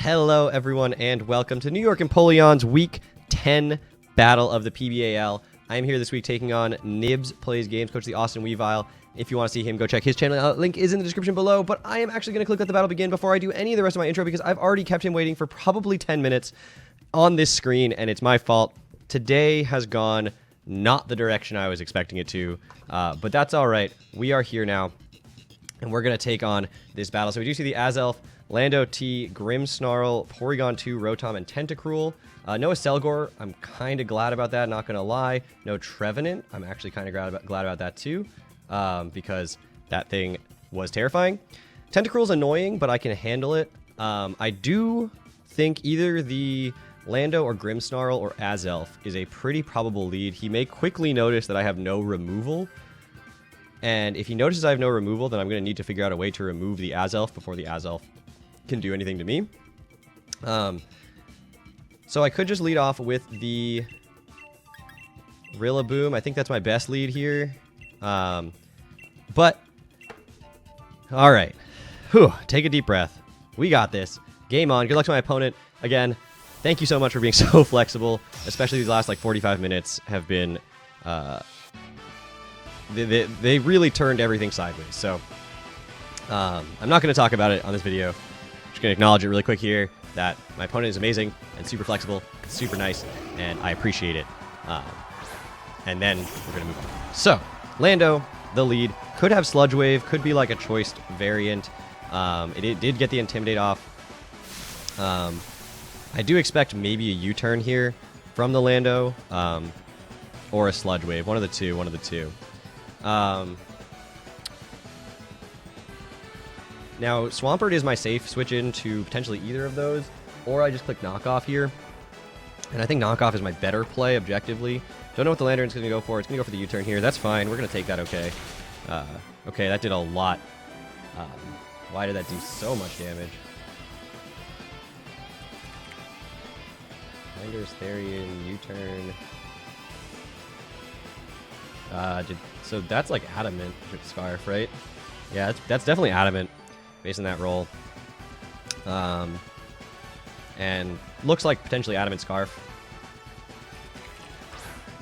Hello, everyone, and welcome to New York Empoleon's Week 10 Battle of the PBAL. I am here this week taking on Nibs Plays Games, coach of the Austin Weavile. If you want to see him, go check his channel. Link is in the description below, but I am actually going to click Let the Battle Begin before I do any of the rest of my intro because I've already kept him waiting for probably 10 minutes on this screen, and it's my fault. Today has gone not the direction I was expecting it to, but that's all right. We are here now, and we're going to take on this battle. So we do see the Azelf, Lando T, Grimmsnarl, Porygon 2, Rotom, and Tentacruel. No Selgor, I'm kind of glad about that, not going to lie. No Trevenant, I'm actually kind of glad about that too, because that thing was terrifying. Tentacruel's annoying, but I can handle it. I do think either the Lando or Grimmsnarl or Azelf is a pretty probable lead. He may quickly notice that I have no removal, and if he notices I have no removal, then I'm going to need to figure out a way to remove the Azelf before the Azelf can do anything to me. So I could just lead off with the Rillaboom. I think that's my best lead here. But, all right. Whew, take a deep breath. We got this. Game on. Good luck to my opponent. Again, thank you so much for being so flexible, especially these last, 45 minutes have been... They really turned everything sideways. So, I'm not going to talk about it on this video. Just going to acknowledge it really quick here that my opponent is amazing and super flexible, super nice, and I appreciate it. And then we're going to move on. So, Lando, the lead, could have Sludge Wave, could be like a choiced variant. It did get the Intimidate off. I do expect maybe a U-turn here from the Lando, or a Sludge Wave. One of the two. Now, Swampert is my safe switch into potentially either of those, or I just click Knockoff here. And I think Knockoff is my better play objectively. Don't know what the Lantern's going to go for. It's going to go for the U-turn here. That's fine. We're going to take that okay. Okay, that did a lot. Why did that do so much damage? Landers, Therian, U-turn. So that's like Adamant Scarf, right? Yeah, that's definitely Adamant based on that roll. And looks like potentially Adamant Scarf.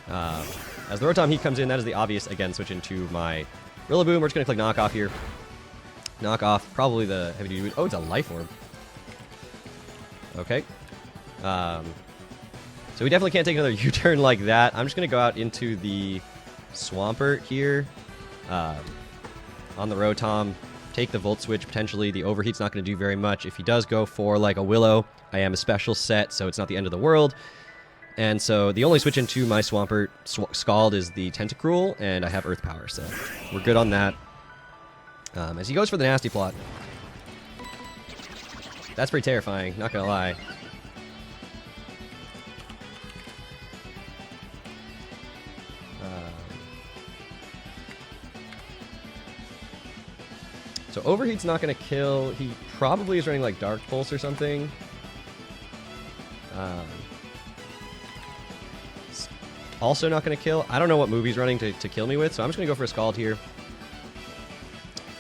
As the Rotom Heat comes in, that is the obvious, again, switch into my Rillaboom. We're just going to click Knockoff here. Knockoff, probably the heavy duty. Oh, it's a Life Orb. Okay. So we definitely can't take another U-turn like that. I'm just going to go out into the Swampert here. On the Rotom, take the Volt Switch potentially. The Overheat's not going to do very much. If he does go for like a Willow, I am a special set, so it's not the end of the world. And so the only switch into my Swampert Scald is the Tentacruel, and I have Earth Power, so we're good on that. As he goes for the Nasty Plot. That's pretty terrifying, not going to lie. So Overheat's not going to kill. He probably is running like Dark Pulse or something. Also not going to kill. I don't know what move he's running to kill me with, so I'm just going to go for a Scald here.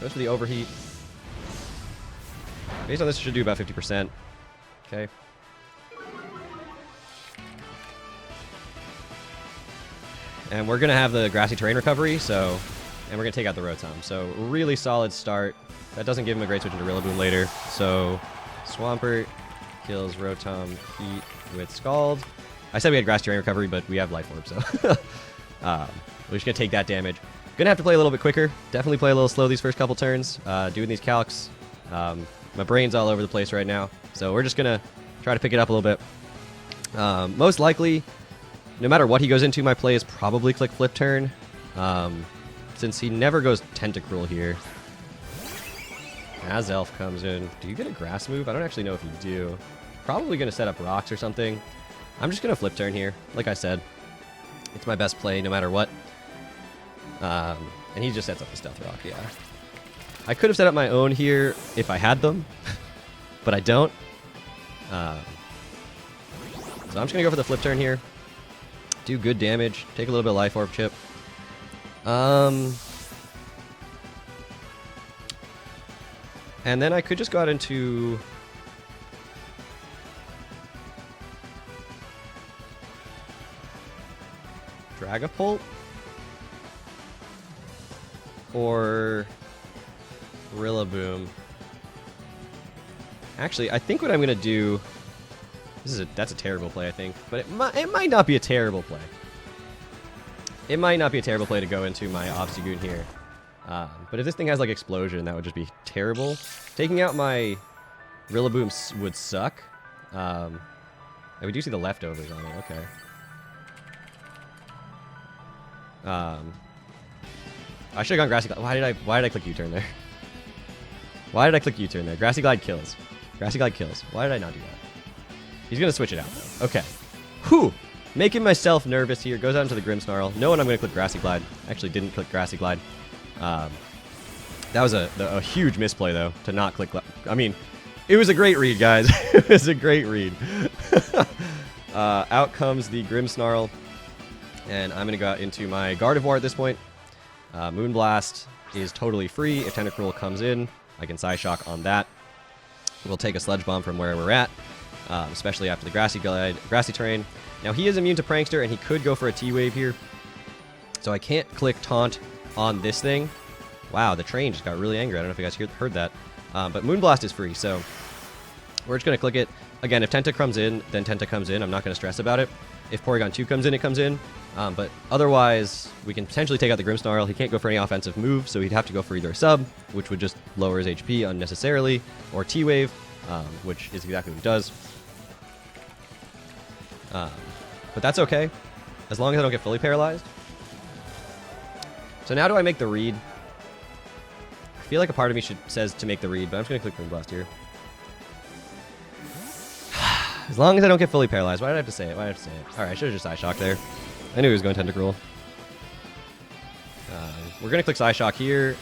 Goes for the Overheat. Based on this, it should do about 50%. Okay. And we're going to have the Grassy Terrain recovery, so... And we're going to take out the Rotom. So, really solid start. That doesn't give him a great switch into Rillaboom later. So, Swampert kills Rotom Heat with Scald. I said we had Grass Terrain Recovery, but we have Life Orb, so... we're just going to take that damage. Going to have to play a little bit quicker. Definitely play a little slow these first couple turns. Doing these calcs. My brain's all over the place right now. So, we're just going to try to pick it up a little bit. Most likely, no matter what he goes into, my play is probably click Flip Turn. Since he never goes Tentacruel here. Azelf comes in. Do you get a Grass move? I don't actually know if you do. Probably going to set up rocks or something. I'm just going to Flip Turn here. Like I said, it's my best play no matter what. And he just sets up the Stealth Rock, yeah. I could have set up my own here if I had them, but I don't. So I'm just going to go for the Flip Turn here. Do good damage. Take a little bit of Life Orb chip. And then I could just go out into Dragapult or Rillaboom. Actually, I think what I'm gonna do. That's a terrible play, I think, but it might not be a terrible play. It might not be a terrible play to go into my Obstagoon here. But if this thing has like Explosion, that would just be terrible. Taking out my Rillaboom would suck. And we do see the leftovers on it. Okay. I should have gone Grassy Glide. Why did I click U-turn there? Why did I click U-turn there? Grassy Glide kills. Grassy Glide kills. Why did I not do that? He's gonna switch it out though. Okay. Whew. Making myself nervous here. Goes out into the Grimmsnarl. No, and I'm gonna click Grassy Glide. Actually didn't click Grassy Glide. That was a huge misplay though, to not click. I mean, it was a great read, guys. It was a great read. Out comes the Grimmsnarl, and I'm going to go out into my Gardevoir at this point. Moonblast is totally free. If Tentacruel comes in, I can Psyshock on that. We'll take a Sludge Bomb from where we're at, especially after the Grassy terrain. Now, he is immune to Prankster, and he could go for a T-Wave here. So I can't click Taunt on this thing. Wow, the train just got really angry. I don't know if you guys heard that. But Moonblast is free, so we're just going to click it. Again, if Tenta comes in, then Tenta comes in. I'm not going to stress about it. If Porygon 2 comes in, it comes in. But otherwise, we can potentially take out the Grimmsnarl. He can't go for any offensive move, so he'd have to go for either a Sub, which would just lower his HP unnecessarily, or T-Wave, which is exactly what he does. But that's okay, as long as I don't get fully paralyzed. So now do I make the read? I feel like a part of me says to make the read, but I'm just going to click Moonblast here. As long as I don't get fully paralyzed. Why did I have to say it? Why did I have to say it? Alright, I should have just Psyshock there. I knew he was going Tentacruel. We're going to click Psyshock here.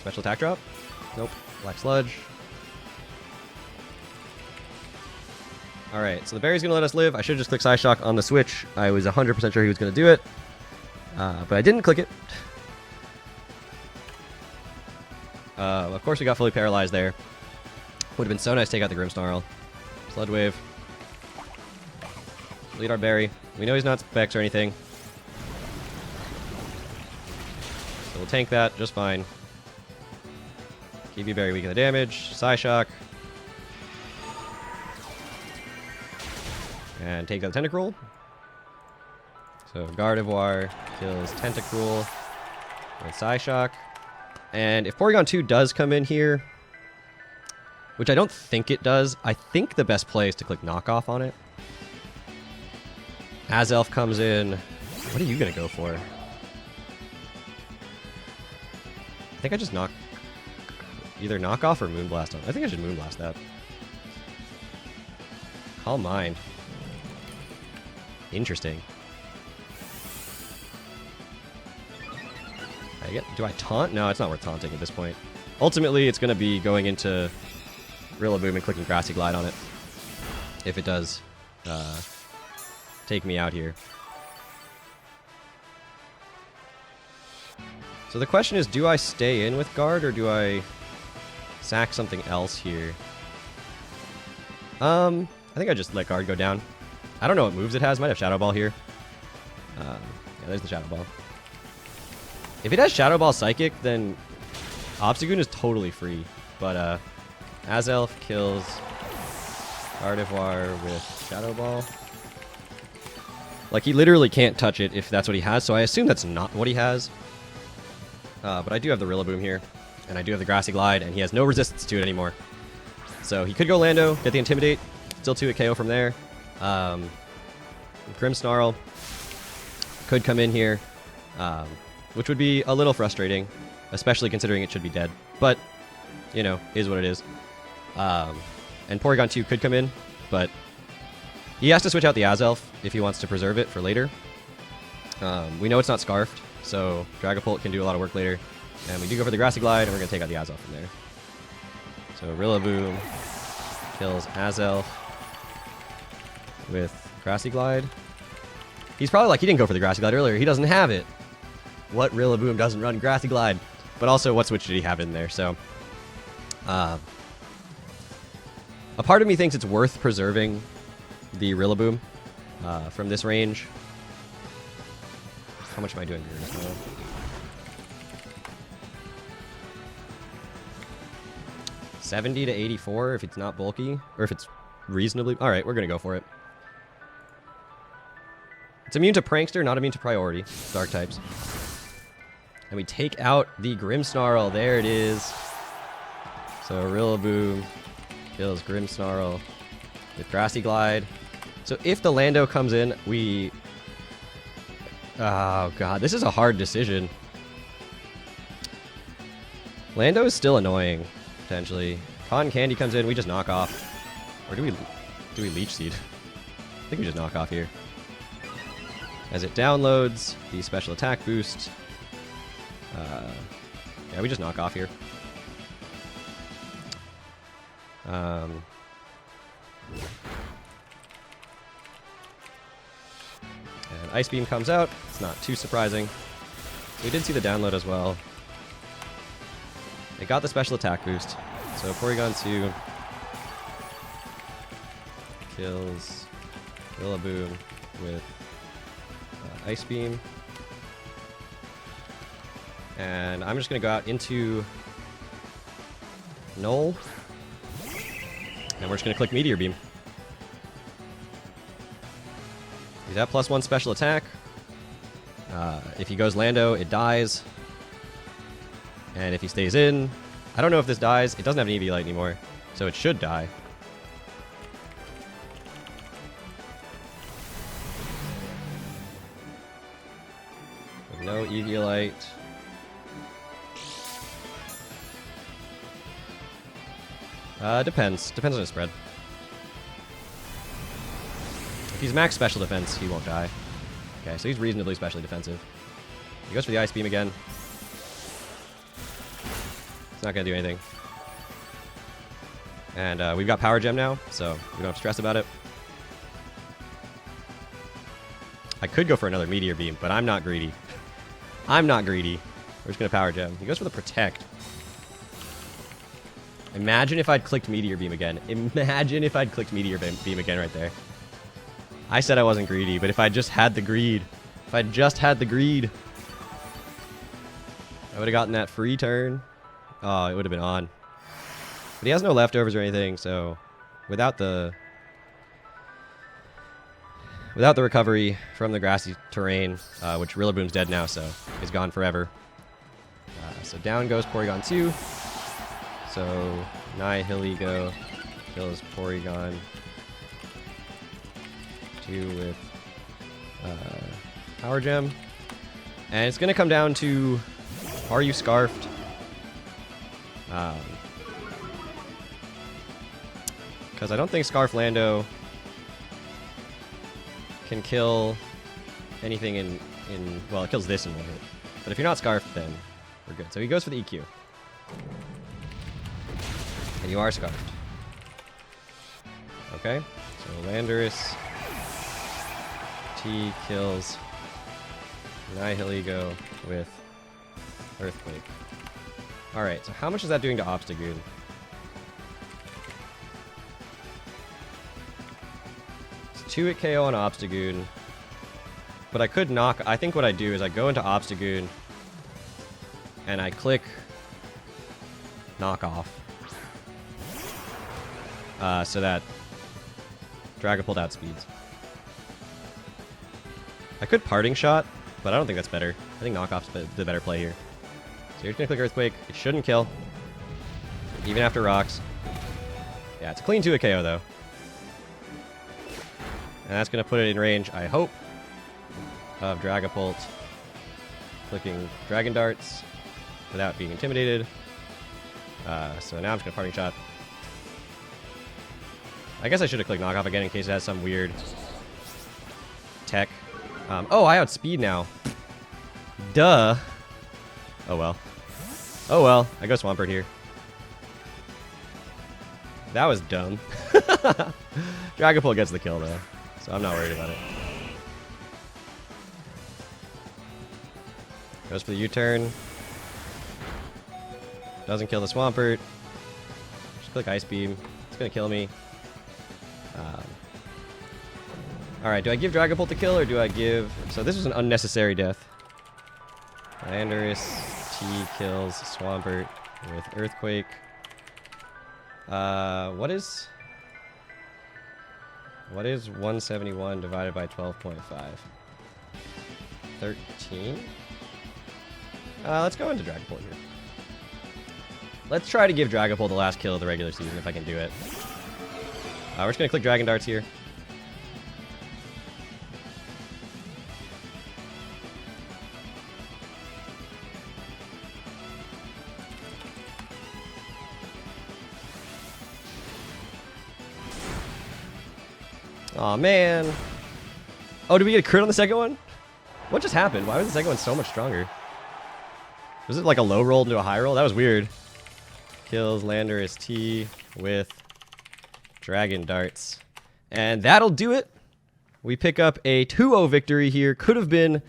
Special attack drop? Nope. Black Sludge. Alright, so the berry's going to let us live. I should have just clicked Psyshock on the switch. I was 100% sure he was going to do it. But I didn't click it. Of course, we got fully paralyzed there. Would have been so nice to take out the Grimmsnarl. Sludge Wave. Lead our berry. We know he's not Specs or anything. So we'll tank that just fine. Keep you berry weak in the damage. Psyshock. And take out the Tentacruel. So Gardevoir kills Tentacruel with Psyshock. And if Porygon 2 does come in here, which I don't think it does, I think the best play is to click Knockoff on it. Azelf comes in. What are you going to go for? I think I just either Knockoff or Moonblast on. I think I should Moonblast that. Calm Mind. Interesting. Do I taunt? No, it's not worth taunting at this point. Ultimately, it's going to be going into Rillaboom and clicking Grassy Glide on it. If it does take me out here. So the question is, do I stay in with Guard or do I sack something else here? I think I just let Guard go down. I don't know what moves it has. Might have Shadow Ball here. Yeah, there's the Shadow Ball. If it has Shadow Ball Psychic, then Obstagoon is totally free. But Azelf kills Gardevoir with Shadow Ball. Like, he literally can't touch it if that's what he has, so I assume that's not what he has. But I do have the Rillaboom here, and I do have the Grassy Glide, and he has no resistance to it anymore. So he could go Lando, get the Intimidate, still 2-hit KO from there. Grimmsnarl could come in here, which would be a little frustrating, especially considering it should be dead. But, you know, is what it is. And Porygon 2 could come in, but he has to switch out the Azelf if he wants to preserve it for later. We know it's not Scarfed, so Dragapult can do a lot of work later. And we do go for the Grassy Glide, and we're going to take out the Azelf from there. So Rillaboom kills Azelf with Grassy Glide. He's probably like, he didn't go for the Grassy Glide earlier. He doesn't have it. What Rillaboom doesn't run Grassy Glide? But also, what switch did he have in there? So, a part of me thinks it's worth preserving the Rillaboom from this range. How much am I doing here? 70 to 84 if it's not bulky, or if it's reasonably... Alright, we're going to go for it. It's immune to Prankster, not immune to Priority. Dark types. And we take out the Grimmsnarl. There it is. So Rillaboom kills Grimmsnarl with Grassy Glide. So if the Lando comes in, we... Oh god, this is a hard decision. Lando is still annoying, potentially. Cotton Candy comes in, we just knock off. Or do we Leech Seed? I think we just knock off here. As it downloads the special attack boost. Yeah, we just knock off here. And Ice Beam comes out. It's not too surprising. We did see the download as well. It got the special attack boost. So Porygon 2 kills Rillaboom with Ice Beam. And I'm just going to go out into Null. And we're just going to click Meteor Beam. He's at +1 special attack. If he goes Lando, it dies. And if he stays in, I don't know if this dies. It doesn't have an EV Light anymore, so it should die. With no EV Light. Depends. Depends on his spread. If he's max special defense, he won't die. Okay, so he's reasonably specially defensive. He goes for the Ice Beam again. It's not going to do anything. And we've got Power Gem now, so we don't have to stress about it. I could go for another Meteor Beam, but I'm not greedy. I'm not greedy. We're just going to Power Gem. He goes for the Protect. Imagine if I'd clicked Meteor Beam again. Imagine if I'd clicked Meteor Beam again right there. I said I wasn't greedy, but if I just had the greed. If I just had the greed. I would have gotten that free turn. Oh, it would have been on. But he has no leftovers or anything, so without the recovery from the grassy terrain, which Rillaboom's dead now, so he's gone forever. So down goes Porygon 2. So Nihilego kills Porygon 2 with Power Gem. And it's going to come down to, are you Scarfed? Because I don't think Scarf Lando can kill anything in... Well, it kills this in one hit. But if you're not Scarfed, then we're good. So he goes for the EQ. And you are Scarfed. Okay. So Landorus. T kills Nihilego with Earthquake. Alright, so how much is that doing to Obstagoon? It's 2 at KO on Obstagoon. But I could knock... I think what I do is I go into Obstagoon and I click Knock Off. So that Dragapult outspeeds. I could Parting Shot, but I don't think that's better. I think Knockoff's the better play here. So you're just going to click Earthquake. It shouldn't kill. Even after rocks. Yeah, it's a clean 2 at KO, though. And that's going to put it in range, I hope, of Dragapult clicking Dragon Darts without being intimidated. So now I'm just going to Parting Shot. I guess I should have clicked Knockoff again in case it has some weird tech. Oh, I outspeed now. Duh. Oh well. Oh well. I go Swampert here. That was dumb. Dragapult gets the kill though, so I'm not worried about it. Goes for the U-turn. Doesn't kill the Swampert. Just click Ice Beam. It's gonna kill me. Alright, do I give Dragapult the kill, or do I give... So this was an unnecessary death. Landorus T kills Swampert with Earthquake. What is 171 divided by 12.5? 13? Let's go into Dragapult here. Let's try to give Dragapult the last kill of the regular season if I can do it. We're just going to click Dragon Darts here. Aw, man. Oh, did we get a crit on the second one? What just happened? Why was the second one so much stronger? Was it like a low roll into a high roll? That was weird. Kills Landorus T with Dragon Darts. And that'll do it. We pick up a 2-0 victory here. Could have been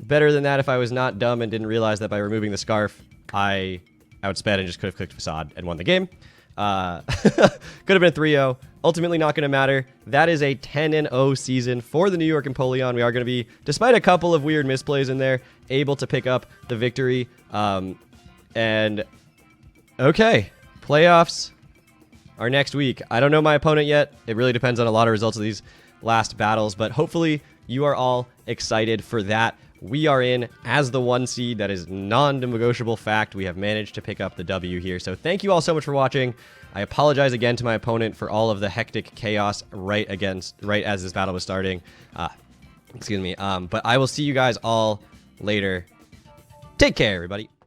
better than that if I was not dumb and didn't realize that by removing the scarf, I outsped and just could have clicked Facade and won the game. Could have been 3-0. Ultimately not going to matter. That is a 10-0 season for the New York Empoleon. We are going to be, despite a couple of weird misplays in there, able to pick up the victory. And okay, playoffs are next week. I don't know my opponent yet. It really depends on a lot of results of these last battles, but hopefully you are all excited for that. We are in as the 1 seed. That is non-negotiable fact. We have managed to pick up the W here. So thank you all so much for watching. I apologize again to my opponent for all of the hectic chaos right as this battle was starting. Excuse me. But I will see you guys all later. Take care, everybody.